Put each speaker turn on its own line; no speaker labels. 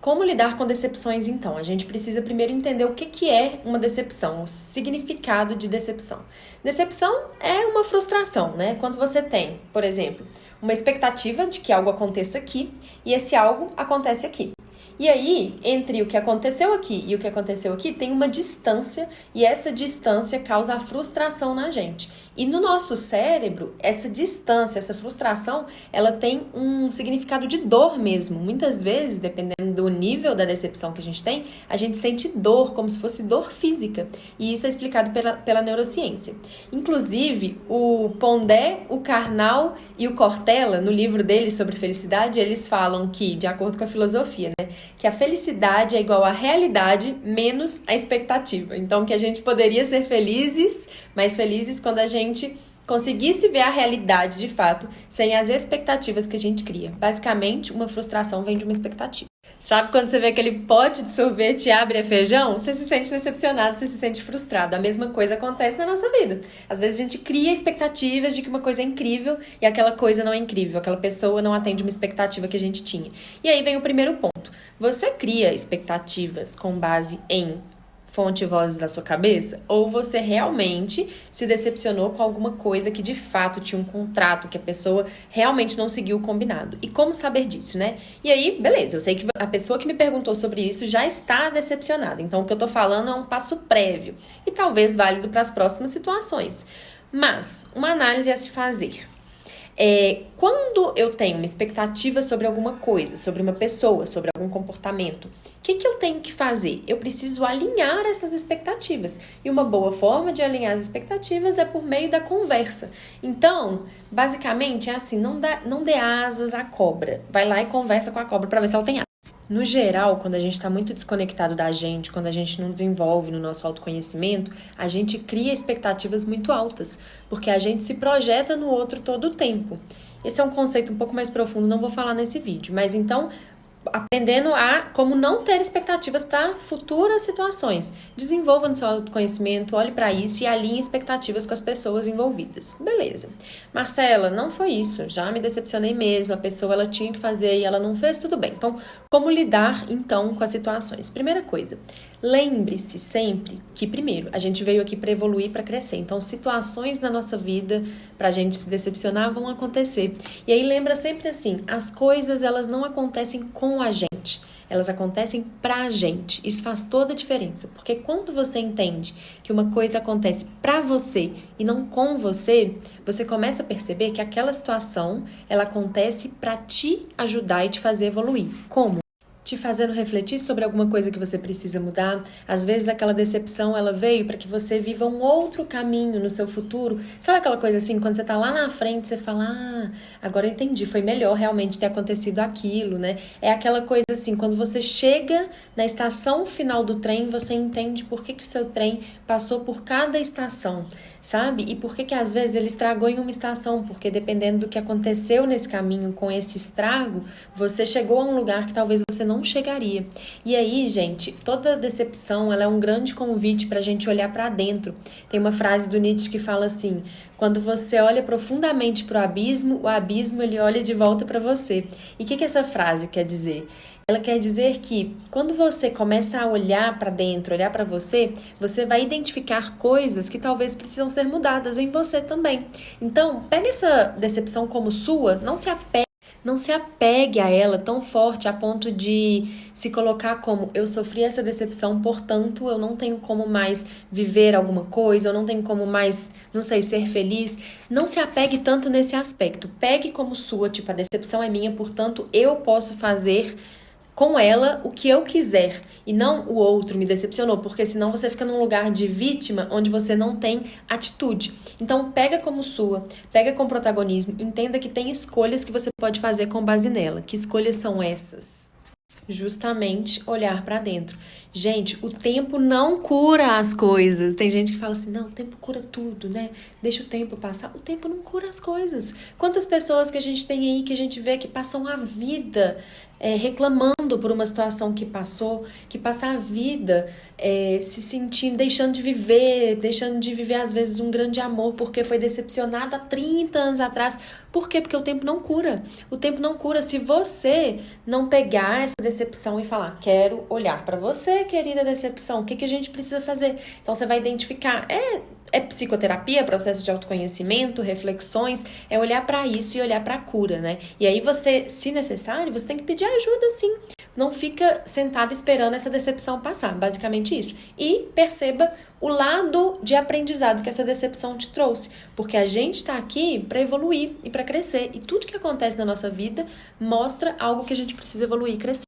Como lidar com decepções, então? A gente precisa primeiro entender o que é uma decepção, o significado de decepção. Decepção é uma frustração, né? Quando você tem, por exemplo, uma expectativa de que algo aconteça aqui e esse algo acontece aqui. E aí, entre o que aconteceu aqui e o que aconteceu aqui, tem uma distância e essa distância causa a frustração na gente. E no nosso cérebro, essa distância, essa frustração, ela tem um significado de dor mesmo. Muitas vezes, dependendo do nível da decepção que a gente sente dor, como se fosse dor física. E isso é explicado pela neurociência. Inclusive, o Pondé, o Karnal e o Cortella, no livro deles sobre felicidade, eles falam que, de acordo com a filosofia, né, que a felicidade é igual à realidade menos a expectativa. Então, que a gente poderia ser felizes, mais felizes quando a gente conseguisse ver a realidade de fato, sem as expectativas que a gente cria. Basicamente, uma frustração vem de uma expectativa. Sabe quando você vê aquele pote de sorvete e abre feijão? Você se sente decepcionado, você se sente frustrado. A mesma coisa acontece na nossa vida. Às vezes a gente cria expectativas de que uma coisa é incrível e aquela coisa não é incrível. Aquela pessoa não atende uma expectativa que a gente tinha. E aí vem o primeiro ponto. Você cria expectativas com base em fonte e vozes da sua cabeça? Ou você realmente se decepcionou com alguma coisa que de fato tinha um contrato, que a pessoa realmente não seguiu o combinado? E como saber disso, né? E aí, beleza, eu sei que a pessoa que me perguntou sobre isso já está decepcionada. Então, o que eu tô falando é um passo prévio e talvez válido para as próximas situações. Mas, uma análise a se fazer. Quando eu tenho uma expectativa sobre alguma coisa, sobre uma pessoa, sobre algum comportamento, o que eu tenho que fazer? Eu preciso alinhar essas expectativas. E uma boa forma de alinhar as expectativas é por meio da conversa. Então, basicamente é assim, não dê asas à cobra. Vai lá e conversa com a cobra para ver se ela tem asas. No geral, quando a gente está muito desconectado da gente, quando a gente não desenvolve no nosso autoconhecimento, a gente cria expectativas muito altas, porque a gente se projeta no outro todo o tempo. Esse é um conceito um pouco mais profundo, não vou falar nesse vídeo, mas então, aprendendo a como não ter expectativas para futuras situações. Desenvolva no seu autoconhecimento, olhe para isso e alinhe expectativas com as pessoas envolvidas. Beleza. Marcela, não foi isso. Já me decepcionei mesmo. A pessoa ela tinha que fazer e ela não fez, tudo bem. Então, como lidar então com as situações? Primeira coisa, lembre-se sempre que, primeiro, a gente veio aqui para evoluir, para crescer. Então, situações na nossa vida para a gente se decepcionar vão acontecer. E aí, lembra sempre assim, as coisas elas não acontecem com a gente, elas acontecem pra gente. Isso faz toda a diferença, porque quando você entende que uma coisa acontece pra você e não com você, você começa a perceber que aquela situação, ela acontece pra te ajudar e te fazer evoluir. Como? Te fazendo refletir sobre alguma coisa que você precisa mudar. Às vezes aquela decepção ela veio para que você viva um outro caminho no seu futuro. Sabe aquela coisa assim, quando você tá lá na frente, você fala, agora eu entendi, foi melhor realmente ter acontecido aquilo, né? É aquela coisa assim, quando você chega na estação final do trem, você entende por que o seu trem passou por cada estação, sabe? E por que às vezes ele estragou em uma estação, porque dependendo do que aconteceu nesse caminho com esse estrago, você chegou a um lugar que talvez você não chegaria. E aí, gente, toda decepção, ela é um grande convite pra gente olhar pra dentro. Tem uma frase do Nietzsche que fala assim, quando você olha profundamente pro abismo, o abismo ele olha de volta pra você. E o que essa frase quer dizer? Ela quer dizer que quando você começa a olhar para dentro, olhar para você, você vai identificar coisas que talvez precisam ser mudadas em você também. Então, pega essa decepção como sua, não se apegue a ela tão forte a ponto de se colocar como eu sofri essa decepção, portanto eu não tenho como mais viver alguma coisa, eu não tenho como mais, não sei, ser feliz. Não se apegue tanto nesse aspecto. Pegue como sua, tipo, a decepção é minha, portanto eu posso fazer com ela o que eu quiser e não o outro me decepcionou, porque senão você fica num lugar de vítima onde você não tem atitude. Então pega como sua, pega com protagonismo, entenda que tem escolhas que você pode fazer com base nela. Que escolhas são essas? Justamente olhar para dentro. Gente, o tempo não cura as coisas. Tem gente que fala assim, não, o tempo cura tudo, né? Deixa o tempo passar. O tempo não cura as coisas. Quantas pessoas que a gente tem aí, que a gente vê que passam a vida reclamando por uma situação que passou, que passa a vida se sentindo, deixando de viver às vezes um grande amor porque foi decepcionado há 30 anos atrás. Por quê? Porque o tempo não cura. O tempo não cura. Se você não pegar essa decepção e falar, quero olhar para você, querida decepção, o que a gente precisa fazer? Então você vai identificar, é psicoterapia, processo de autoconhecimento, reflexões, é olhar para isso e olhar para a cura, né? E aí você, se necessário, você tem que pedir ajuda, sim. Não fica sentado esperando essa decepção passar, basicamente isso. E perceba o lado de aprendizado que essa decepção te trouxe, porque a gente está aqui para evoluir e para crescer, e tudo que acontece na nossa vida mostra algo que a gente precisa evoluir e crescer.